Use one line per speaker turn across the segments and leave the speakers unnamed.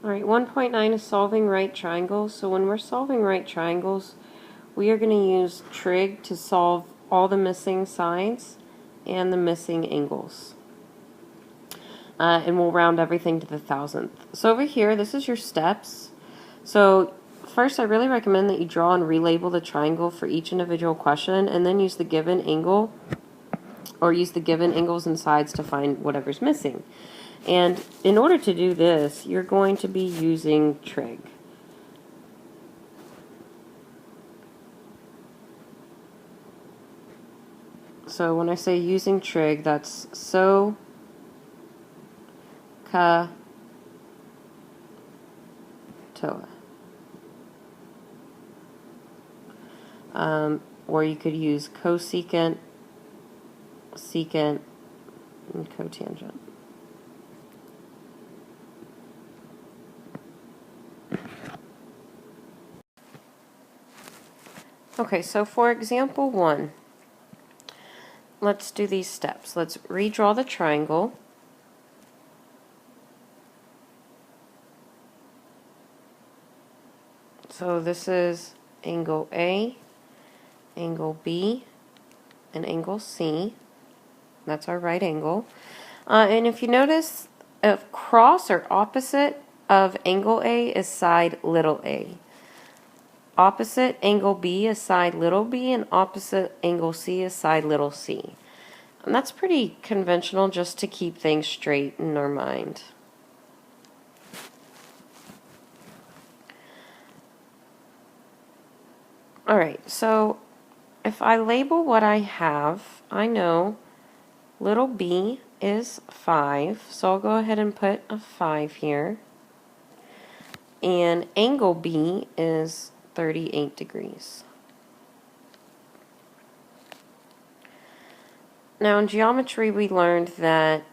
Alright, 1.9 is solving right triangles. So when we're solving right triangles, we are going to use trig to solve all the missing sides and the missing angles. And we'll round everything to the thousandth. So over here, this is your steps. So first, I really recommend that you draw and relabel the triangle for each individual question, and then use the given angle, or use the given angles and sides to find whatever's missing. And in order to do this, you're going to be using trig. So when I say using trig, that's so, ka, toa. Or you could use cosecant, secant, and cotangent. Okay, so for example 1, let's do these steps. Let's redraw the triangle. So this is angle A, angle B, and angle C. That's our right angle. And if you notice, across or opposite of angle A is side little a. Opposite angle B is side little b, and opposite angle C is side little c. And that's pretty conventional just to keep things straight in our mind. Alright, so if I label what I have, I know little b is 5, so I'll go ahead and put a 5 here. And angle B is 38 degrees. Now in geometry we learned that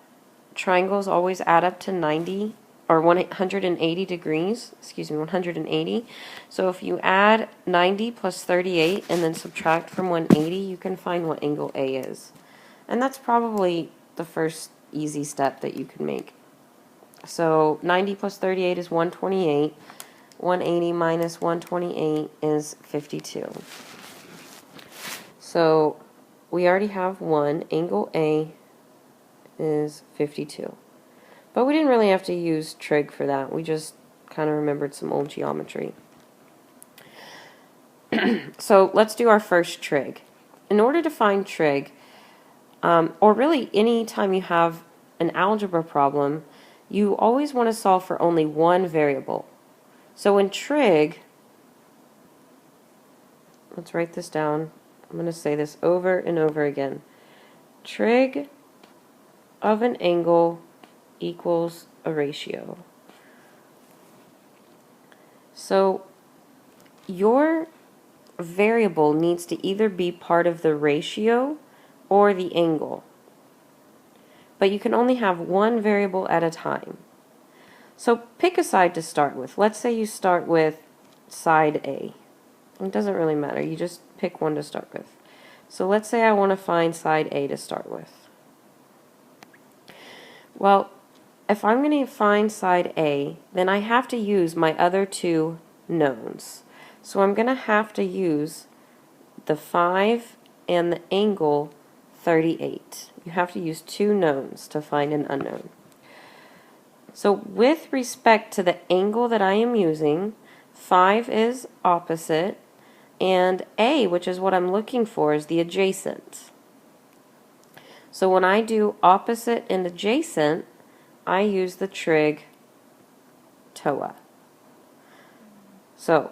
triangles always add up to 90 or 180 degrees, 180. So if you add 90 plus 38 and then subtract from 180, you can find what angle A is. And that's probably the first easy step that you can make. So 90 plus 38 is 128. 180 minus 128 is 52. So we already have one. Angle A is 52. But we didn't really have to use trig for that. We just kind of remembered some old geometry. So let's do our first trig. In order to find trig, or really any time you have an algebra problem, you always want to solve for only one variable. So in trig, let's write this down. I'm going to say this over and over again. Trig of an angle equals a ratio. So your variable needs to either be part of the ratio or the angle. But you can only have one variable at a time. So pick a side to start with. Let's say you start with side A. It doesn't really matter. You just pick one to start with. So let's say I want to find side A to start with. Well, if I'm going to find side A, then I have to use my other two knowns. So I'm going to have to use the 5 and the angle 38. You have to use two knowns to find an unknown. So with respect to the angle that I am using, 5 is opposite, and A, which is what I'm looking for, is the adjacent. So when I do opposite and adjacent, I use the trig TOA. So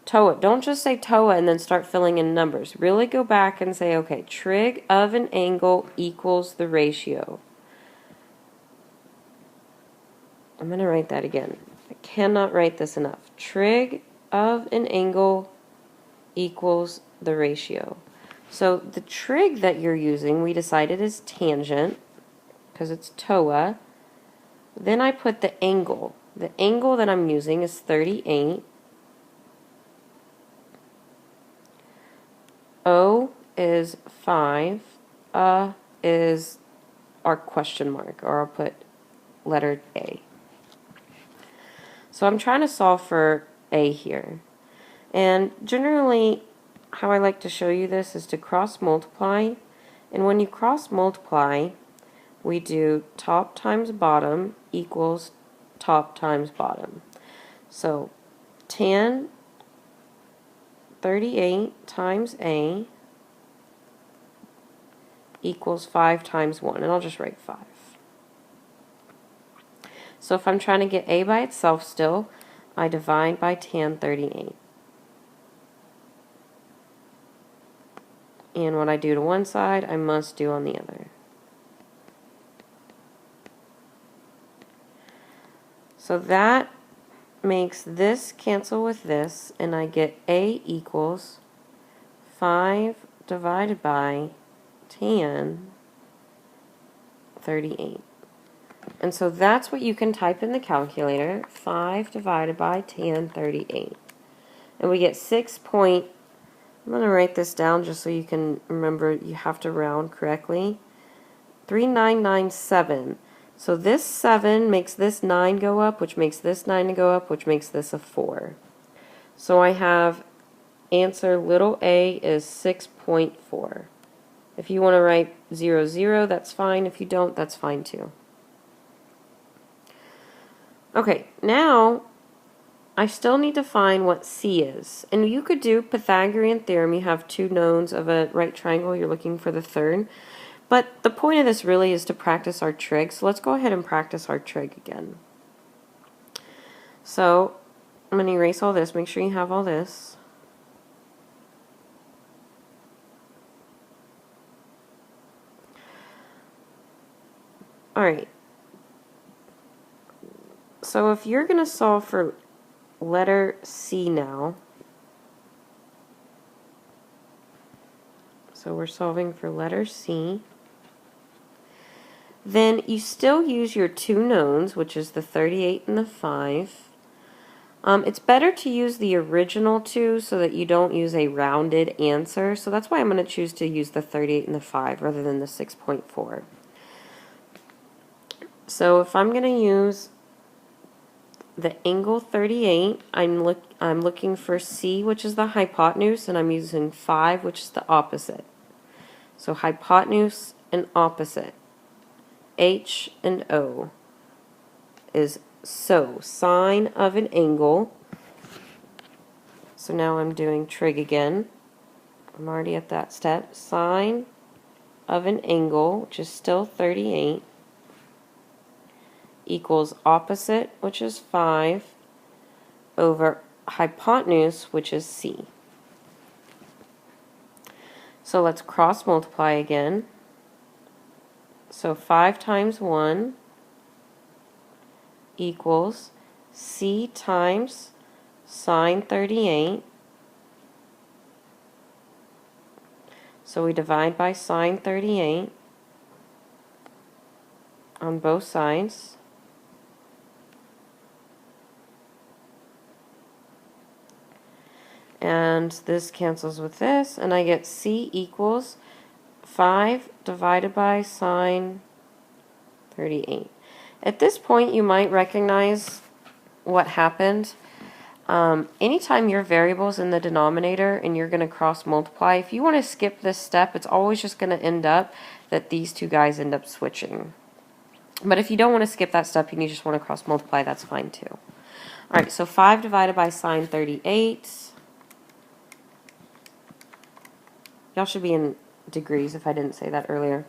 TOA, don't just say TOA and then start filling in numbers. Really go back and say, okay, trig of an angle equals the ratio. I'm going to write that again. I cannot write this enough. Trig of an angle equals the ratio. So the trig that you're using, we decided is tangent, because it's TOA. Then I put the angle. The angle that I'm using is 38. O is 5. Is our question mark, or I'll put letter A. So I'm trying to solve for a here. And generally, how I like to show you this is to cross multiply. And when you cross multiply, we do top times bottom equals top times bottom. So tan 38 times a equals 5 times 1. And I'll just write 5. So if I'm trying to get a by itself still, I divide by tan 38. And what I do to one side, I must do on the other. So that makes this cancel with this, and I get a equals 5 divided by tan 38. And so that's what you can type in the calculator, 5 divided by tan 38. And we get 6 point, I'm going to write this down just so you can remember you have to round correctly, 3997. So this 7 makes this 9 go up, which makes this 9 go up, which makes this a 4. So I have answer little a is 6.4. If you want to write 0, 0, that's fine. If you don't, that's fine too. Okay, now I still need to find what C is. And you could do Pythagorean theorem. You have two knowns of a right triangle. You're looking for the third. But the point of this really is to practice our trig. So let's go ahead and practice our trig again. So I'm going to erase all this. Make sure you have all this. Alright. So if you're going to solve for letter C now, so we're solving for letter C, then you still use your two knowns, which is the 38 and the 5. It's better to use the original two so that you don't use a rounded answer. So that's why I'm going to choose to use the 38 and the 5 rather than the 6.4. So if I'm going to use the angle 38, I'm looking for C, which is the hypotenuse, and I'm using 5, which is the opposite. So hypotenuse and opposite. H and O is so, sine of an angle. So now I'm doing trig again. I'm already at that step. Sine of an angle, which is still 38, equals opposite, which is 5, over hypotenuse, which is C. So let's cross multiply again. So 5 times 1 equals C times sine 38. So we divide by sine 38 on both sides. And this cancels with this, and I get C equals 5 divided by sine 38. At this point, you might recognize what happened. Anytime your variable's in the denominator and you're going to cross multiply, if you want to skip this step, it's always just going to end up that these two guys end up switching. But if you don't want to skip that step and you just want to cross multiply, that's fine too. Alright, so 5 divided by sine 38. Y'all should be in degrees if I didn't say that earlier,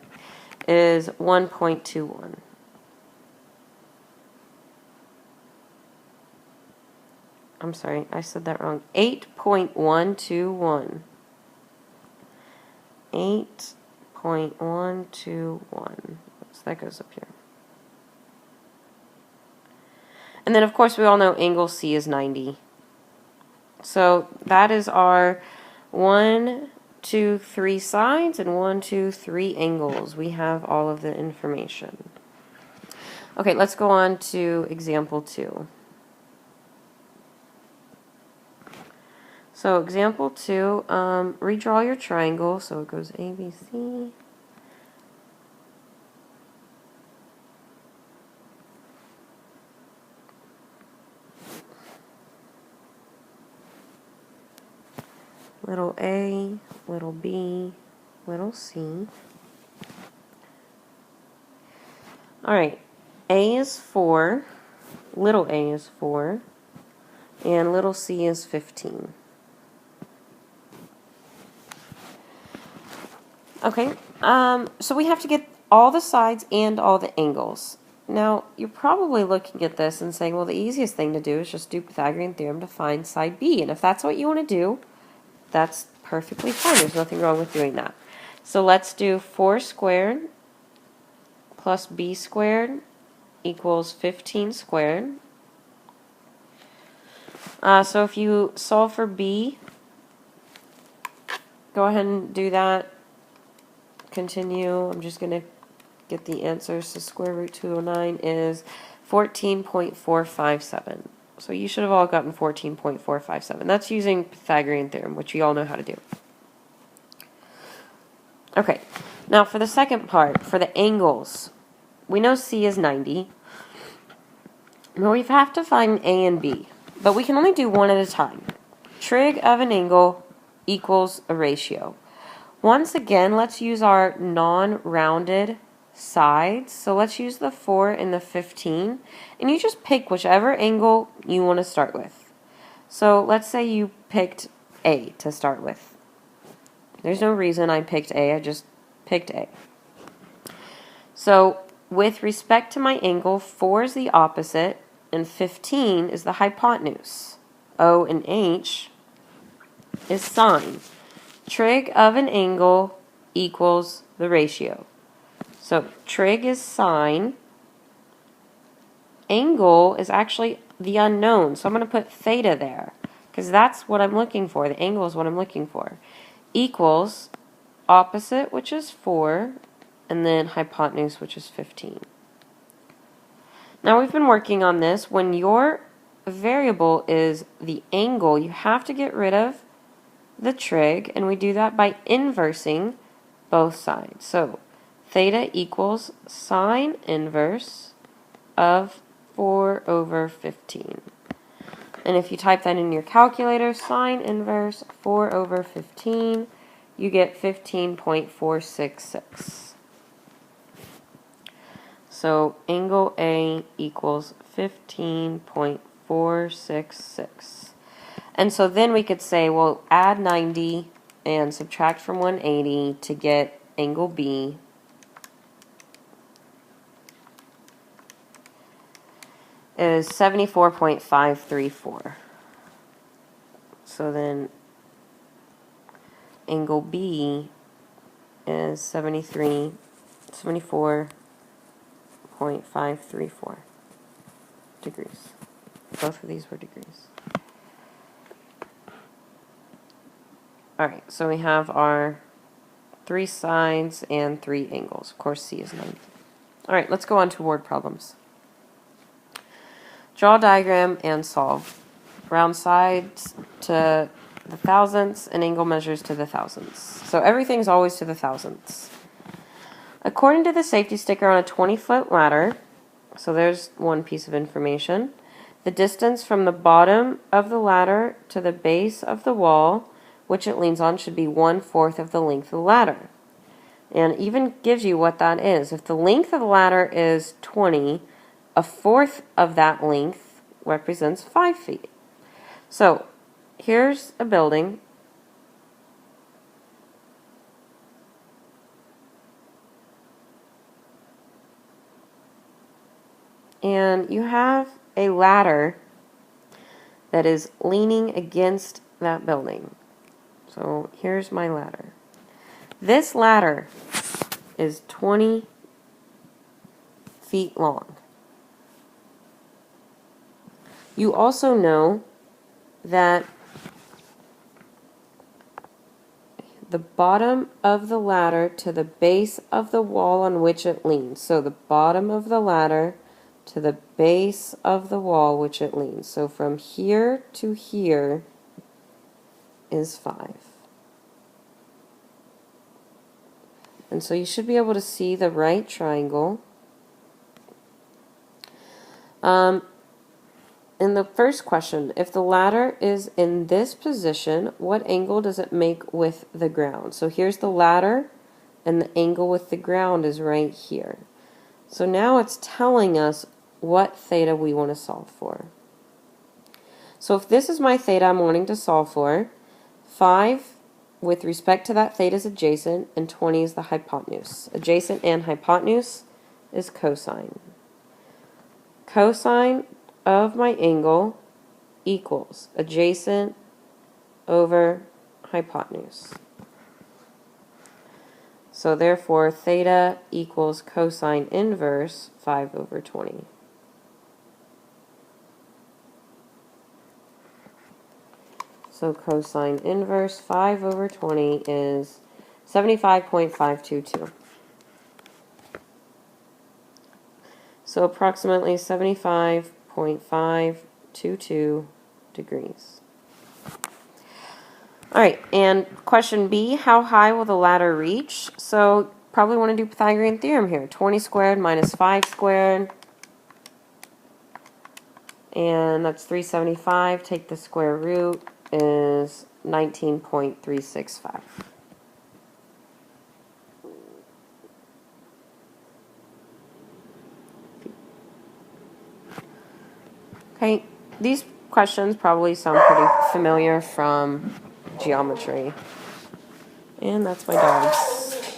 is 1.21. I'm sorry, I said that wrong. 8.121. 8.121. So that goes up here. And then, of course, we all know angle C is 90. So that is our 1, 2, 3 sides and 1, 2, 3 angles. We have all of the information. Okay, let's go on to example 2. So example 2, redraw your triangle. So it goes A, B, C. little a, little b, little c. Alright, a is 4, little a is 4, and little c is 15. Okay, so we have to get all the sides and all the angles. Now, you're probably looking at this and saying, well, the easiest thing to do is just do Pythagorean theorem to find side B. And if that's what you want to do, that's perfectly fine. There's nothing wrong with doing that. So let's do 4 squared plus b squared equals 15 squared. So if you solve for b, go ahead and do that. Continue. I'm just going to get the answer. So square root 209 is 14.457. So you should have all gotten 14.457. That's using Pythagorean theorem, which you all know how to do. Okay, now for the second part, for the angles, we know C is 90. Now we have to find A and B, but we can only do one at a time. Trig of an angle equals a ratio. Once again, let's use our non-rounded sides. So let's use the 4 and the 15, and you just pick whichever angle you want to start with. So let's say you picked A to start with. There's no reason I picked A, I just picked A. So with respect to my angle, 4 is the opposite, and 15 is the hypotenuse. O and H is sine. Trig of an angle equals the ratio. So trig is sine. Angle is actually the unknown, so I'm going to put theta there, because that's what I'm looking for. The angle is what I'm looking for. Equals opposite, which is 4, and then hypotenuse, which is 15. Now we've been working on this. When your variable is the angle, you have to get rid of the trig, and we do that by inversing both sides. So theta equals sine inverse of 4 over 15. And if you type that in your calculator, sine inverse 4 over 15, you get 15.466. So angle A equals 15.466. And so then we could say, well, add 90 and subtract from 180 to get angle B. Is 74.534. So then angle B is 74.534 degrees. Both of these were degrees. Alright, so we have our 3 sides and 3 angles. Of course, C is 90. Alright, let's go on to word problems. Draw a diagram and solve. Round sides to the thousandths and angle measures to the thousandths. So everything's always to the thousandths. According to the safety sticker on a 20-foot ladder, so there's one piece of information, the distance from the bottom of the ladder to the base of the wall, which it leans on, should be 1/4 of the length of the ladder. And it even gives you what that is. If the length of the ladder is 20, 1/4 of that length represents 5 feet. So here's a building. And you have a ladder that is leaning against that building. So here's my ladder. This ladder is 20 feet long. You also know that the bottom of the ladder to the base of the wall on which it leans. So the bottom of the ladder to the base of the wall which it leans. So from here to here is 5. And so you should be able to see the right triangle. in the first question, if the ladder is in this position, what angle does it make with the ground? So here's the ladder, and the angle with the ground is right here. So now it's telling us what theta we want to solve for. So if this is my theta I'm wanting to solve for, 5 with respect to that theta is adjacent, and 20 is the hypotenuse. Adjacent and hypotenuse is cosine. Cosine of my angle equals adjacent over hypotenuse. So therefore, theta equals cosine inverse 5 over 20. So cosine inverse 5 over 20 is 75.522. So approximately 75.522 degrees. All right, and question B, how high will the ladder reach? So probably want to do Pythagorean theorem here. 20 squared minus 5 squared. And that's 375. Take the square root is 19.365. Okay, these questions probably sound pretty familiar from geometry. And that's my dogs.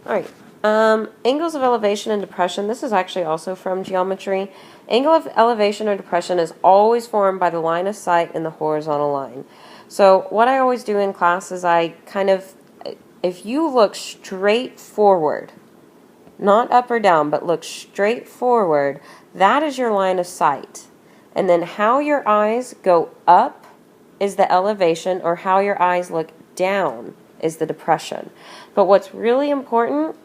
Alright, angles of elevation and depression. This is actually also from geometry. Angle of elevation or depression is always formed by the line of sight and the horizontal line. So what I always do in class is if you look straight forward, not up or down, but look straight forward, that is your line of sight. And then how your eyes go up is the elevation, or how your eyes look down is the depression. But what's really important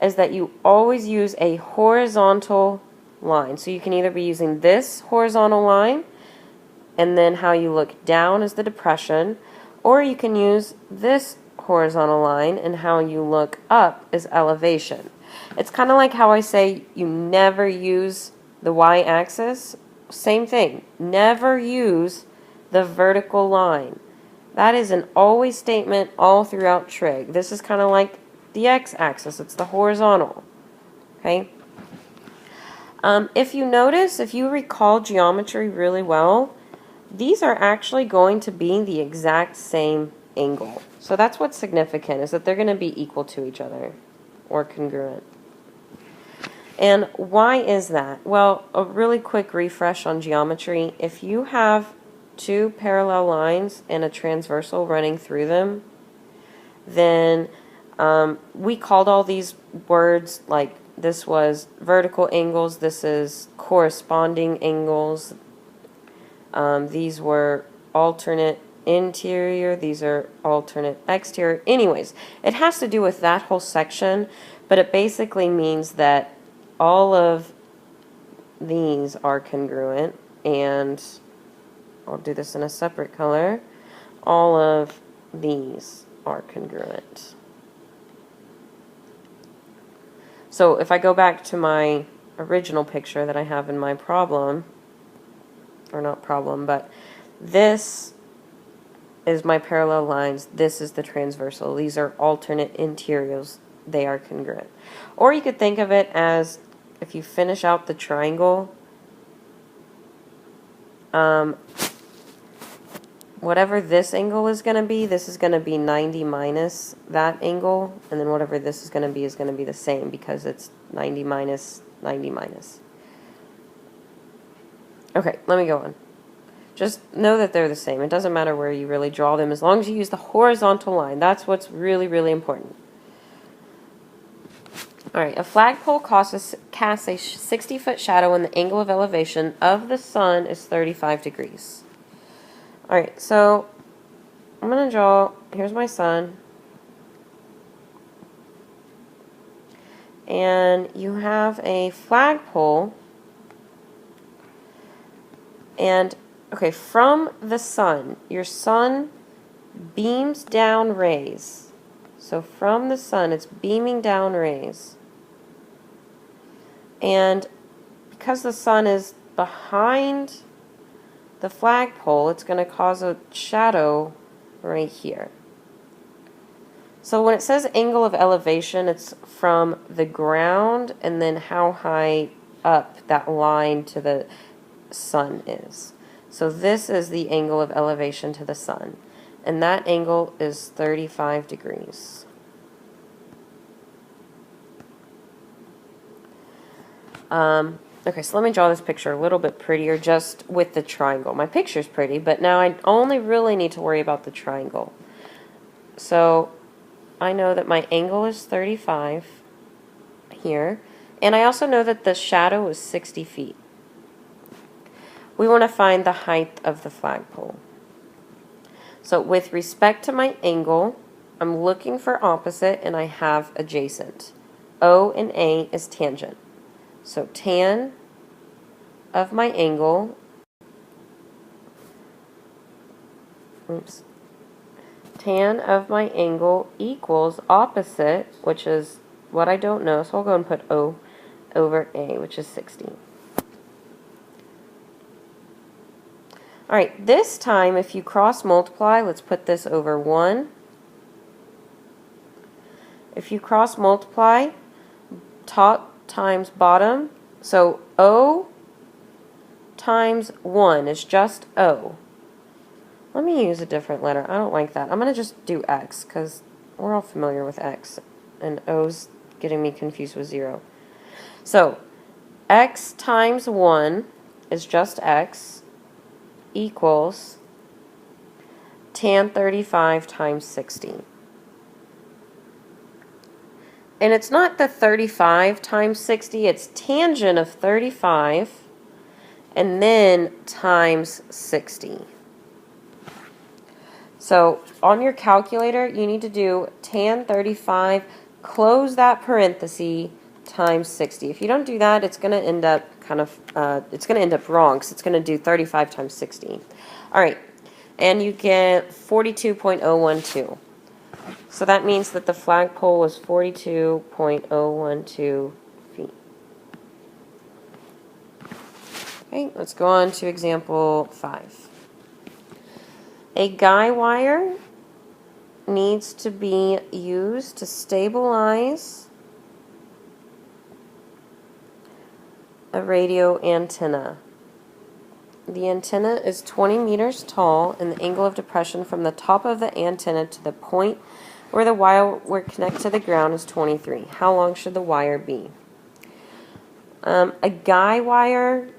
is that you always use a horizontal line. So you can either be using this horizontal line, and then how you look down is the depression, or you can use this horizontal line, and how you look up is elevation. It's kind of like how I say you never use the y-axis. Same thing. Never use the vertical line. That is an always statement all throughout trig. This is kind of like the x-axis. It's the horizontal. Okay? If you notice, if you recall geometry really well, these are actually going to be the exact same angle. So that's what's significant, is that they're going to be equal to each other, or congruent. And why is that? Well, a really quick refresh on geometry. If you have two parallel lines and a transversal running through them, then we called all these words, like this was vertical angles, this is corresponding angles, these were alternate interior, these are alternate exterior. Anyways, it has to do with that whole section, but it basically means that all of these are congruent, and I'll do this in a separate color. All of these are congruent. So if I go back to my original picture that I have in my problem, or not problem, but this is my parallel lines, this is the transversal. These are alternate interiors, they are congruent. Or you could think of it as, if you finish out the triangle, whatever this angle is going to be, this is going to be 90 minus that angle, and then whatever this is going to be the same, because it's 90 minus 90 minus. Okay, let me go on. Just know that they're the same. It doesn't matter where you really draw them, as long as you use the horizontal line. That's what's really, really important. Alright, a flagpole casts a 60-foot shadow when the angle of elevation of the sun is 35 degrees. Alright, so I'm going to draw, here's my sun. And you have a flagpole. And, okay, from the sun, your sun beams down rays. So from the sun, it's beaming down rays. And because the sun is behind the flagpole, it's going to cause a shadow right here. So when it says angle of elevation, it's from the ground and then how high up that line to the sun is. So this is the angle of elevation to the sun, and that angle is 35 degrees. Okay, so let me draw this picture a little bit prettier just with the triangle. My picture's pretty, but now I only really need to worry about the triangle. So I know that my angle is 35 here, and I also know that the shadow is 60 feet. We want to find the height of the flagpole. So with respect to my angle, I'm looking for opposite, and I have adjacent. O and A is tangent. So tan of my angle, tan of my angle equals opposite, which is what I don't know, so I'll go and put O over A, which is 60. Alright, this time if you cross multiply, let's put this over 1. If you cross multiply, top times bottom, so O times 1 is just O. Let me use a different letter. I don't like that. I'm going to just do X because we're all familiar with X, and O's getting me confused with 0. So X times 1 is just X equals tan 35 times 60. And it's not the 35 times 60, it's tangent of 35 and then times 60. So on your calculator, you need to do tan 35, close that parenthesis, times 60. If you don't do that, it's going to end up it's going to end up wrong because it's going to do 35 times 60. All right, and you get 42.012. So that means that the flagpole was 42.012 feet. Okay, let's go on to example 5. A guy wire needs to be used to stabilize a radio antenna. The antenna is 20 meters tall, and the angle of depression from the top of the antenna to the point where the wire will connect to the ground is 23. How long should the wire be? A guy wire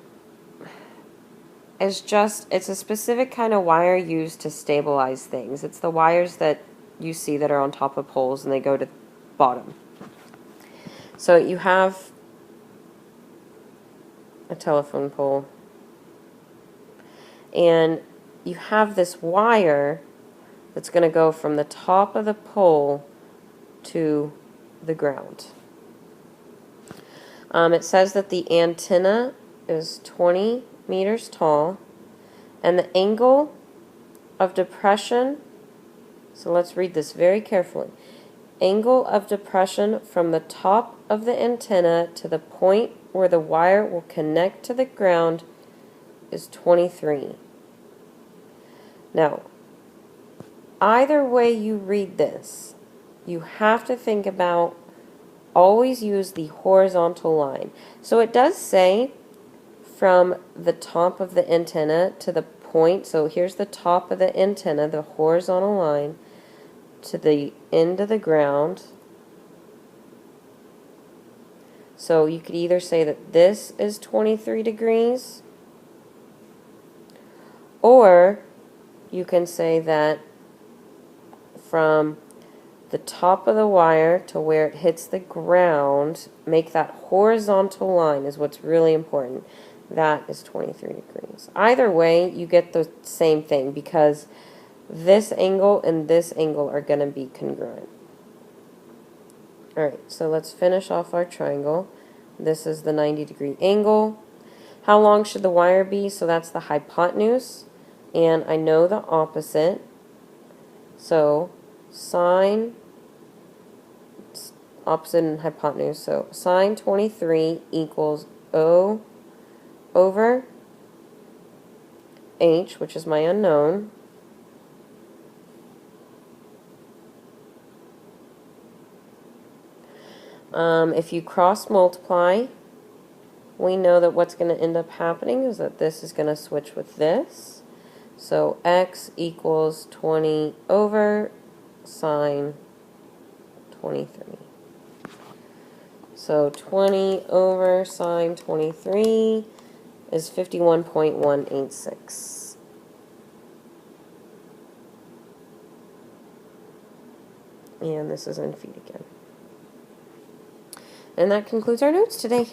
is it's a specific kind of wire used to stabilize things. It's the wires that you see that are on top of poles and they go to the bottom. So you have a telephone pole, and you have this wire that's going to go from the top of the pole to the ground. It says that the antenna is 20 meters tall, and the angle of depression, so let's read this very carefully. Angle of depression from the top of the antenna to the point where the wire will connect to the ground is 23. Now, either way you read this, you have to think about, always use the horizontal line. So it does say from the top of the antenna to the point, so here's the top of the antenna, the horizontal line, to the end of the ground. So you could either say that this is 23 degrees, or you can say that from the top of the wire to where it hits the ground, make that horizontal line is what's really important. That is 23 degrees. Either way, you get the same thing because this angle and this angle are going to be congruent. Alright, so let's finish off our triangle. This is the 90-degree angle. How long should the wire be? So that's the hypotenuse. And I know the opposite. So sine, opposite and hypotenuse. So sine 23 equals O over h, which is my unknown, if you cross multiply, we know that what's going to end up happening is that this is going to switch with this. So x equals 20 over sine 23. So 20 over sine 23 is 51.186. And this is in feet again. And that concludes our notes today.